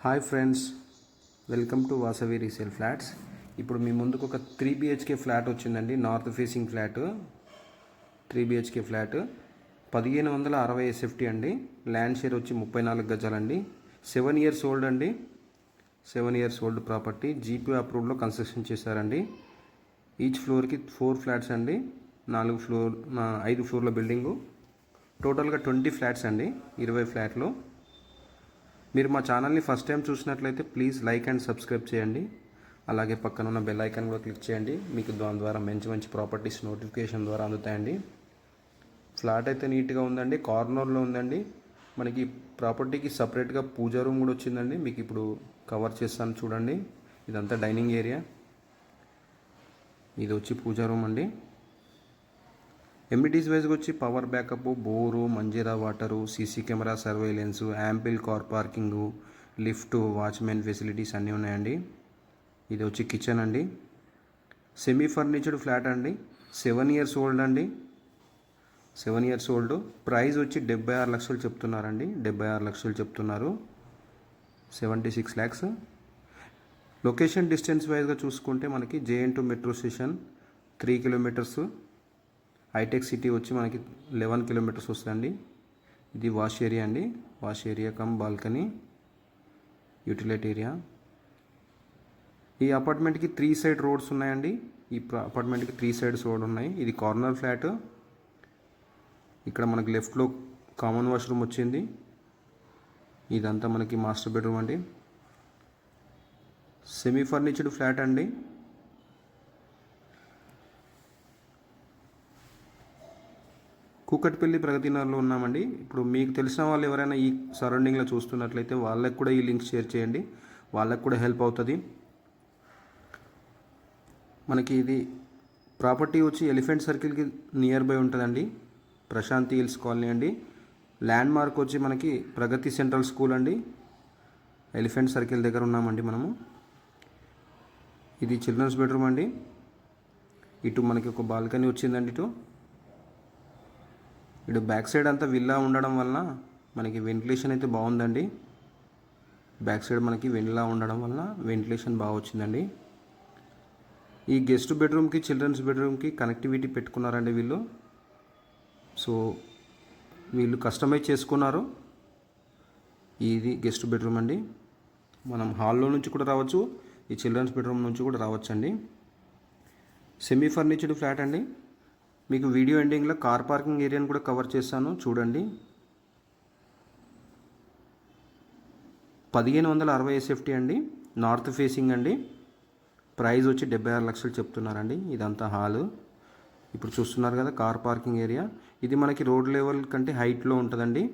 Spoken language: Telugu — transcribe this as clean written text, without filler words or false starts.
Hi friends, welcome to Vasavi resale flats. ఇప్పుడు మీ ముందుకు ఒక 3 BHK ఫ్లాట్ వచ్చిందండి. North facing flat, 3 BHK flat 1560 SFT అండి. ల్యాండ్ షేర్ వచ్చి 34 గజాలండి. 7 years ఓల్డ్ అండి. 7 years ఓల్డ్ ప్రాపర్టీ. జీపీ అప్రూవ్డ్లో కన్స్ట్రక్షన్ చేశారండి. ఈచ్ ఫ్లోర్కి 4 ఫ్లాట్స్ అండి. 5 ఫ్లోర్ల బిల్డింగు. టోటల్గా 20 ఫ్లాట్స్ అండి. 20 ఫ్లాట్లు. మీరు మా ఛానల్ని ఫస్ట్ టైం చూసినట్లయితే ప్లీజ్ లైక్ అండ్ సబ్స్క్రైబ్ చేయండి. అలాగే పక్కన ఉన్న బెల్ ఐకాన్ కూడా క్లిక్ చేయండి. మీకు దాని ద్వారా మంచి ప్రాపర్టీస్ నోటిఫికేషన్ ద్వారా అందుతాయండి. ఫ్లాట్ అయితే నీట్గా ఉందండి. కార్నర్లో ఉందండి. మనకి ప్రాపర్టీకి సపరేట్గా పూజా రూమ్ కూడా వచ్చిందండి. మీకు ఇప్పుడు కవర్ చేస్తాను చూడండి. ఇదంతా డైనింగ్ ఏరియా. ఇది వచ్చి పూజా రూమ్ అండి. ఎమ్యూనిటీస్ వైజ్గా వచ్చి power backup, bore, Manjeera water, CC camera surveillance, ample car parking, lift, watchmen facilities అన్నీ ఉన్నాయండి. ఇది వచ్చి కిచెన్ అండి. సెమీ ఫర్నిచర్డ్ ఫ్లాట్ అండి. 7 years ఓల్డ్ అండి. 7 years ఓల్డ్. ప్రైస్ వచ్చి 76 లక్షలు చెప్తున్నారండి. 76 లక్షలు చెప్తున్నారు. 76 lakhs. లొకేషన్ డిస్టెన్స్ వైజ్గా చూసుకుంటే మనకి JN2 మెట్రో స్టేషన్ 3 kilometers. హైటెక్ సిటీ వచ్చి మనకి 11 kilometers వస్తుందండి. ఇది వాష్ ఏరియా అండి. Wash area cum balcony, utility area. ఈ అపార్ట్మెంట్కి 3 side రోడ్స్ ఉన్నాయండి. ఈ అపార్ట్మెంట్కి 3 sides రోడ్ ఉన్నాయి. ఇది కార్నర్ ఫ్లాట్. ఇక్కడ మనకి లెఫ్ట్లో కామన్ వాష్రూమ్ వచ్చింది. ఇదంతా మనకి మాస్టర్ బెడ్రూమ్ అండి. సెమీ ఫర్నిచర్డ్ ఫ్లాట్ అండి. కూకట్పల్లి ప్రగతి నగర్లో ఉన్నామండి. ఇప్పుడు మీకు తెలిసిన వాళ్ళు ఎవరైనా ఈ సరౌండింగ్లో చూస్తున్నట్లయితే వాళ్ళకి కూడా ఈ లింక్ షేర్ చేయండి. వాళ్ళకి కూడా హెల్ప్ అవుతుంది. మనకి ఇది ప్రాపర్టీ వచ్చి ఎలిఫెంట్ సర్కిల్కి నియర్ బై ఉంటుందండి. ప్రశాంతి హిల్స్ కాలనీ అండి. ల్యాండ్ మార్క్ వచ్చి మనకి ప్రగతి సెంట్రల్ స్కూల్ అండి. ఎలిఫెంట్ సర్కిల్ దగ్గర ఉన్నామండి మనము. ఇది చిల్డ్రన్స్ బెడ్రూమ్ అండి. ఇటు మనకి ఒక బాల్కనీ వచ్చిందండి. ఇటు బ్యాక్ సైడ్ అంతా విల్లా ఉండడం వలన మనకి వెంటిలేషన్ అయితే బాగుందండి. బ్యాక్ సైడ్ మనకి విల్లా ఉండడం వలన వెంటిలేషన్ బాగా వచ్చిందండి. ఈ గెస్ట్ బెడ్రూమ్కి, చిల్డ్రన్స్ బెడ్రూమ్కి కనెక్టివిటీ పెట్టుకున్నారండి వీళ్ళు. సో వీళ్ళు కస్టమైజ్ చేసుకున్నారు. ఇది గెస్ట్ బెడ్రూమ్ అండి. మనం హాల్లో నుంచి కూడా రావచ్చు, ఈ చిల్డ్రన్స్ బెడ్రూమ్ నుంచి కూడా రావచ్చు అండి. సెమీ ఫర్నిచర్డ్ ఫ్లాట్ అండి. మీకు వీడియో ఎండింగ్లో కార్ పార్కింగ్ ఏరియాని కూడా కవర్ చేస్తాను చూడండి. 1560 SFT అండి. నార్త్ ఫేసింగ్ అండి. ప్రైస్ వచ్చి 76 లక్షలు చెప్తున్నారండి. ఇదంతా హాలు. ఇప్పుడు చూస్తున్నారు కదా కార్ పార్కింగ్ ఏరియా. ఇది మనకి రోడ్ లెవెల్ కంటే హైట్లో ఉంటుందండి.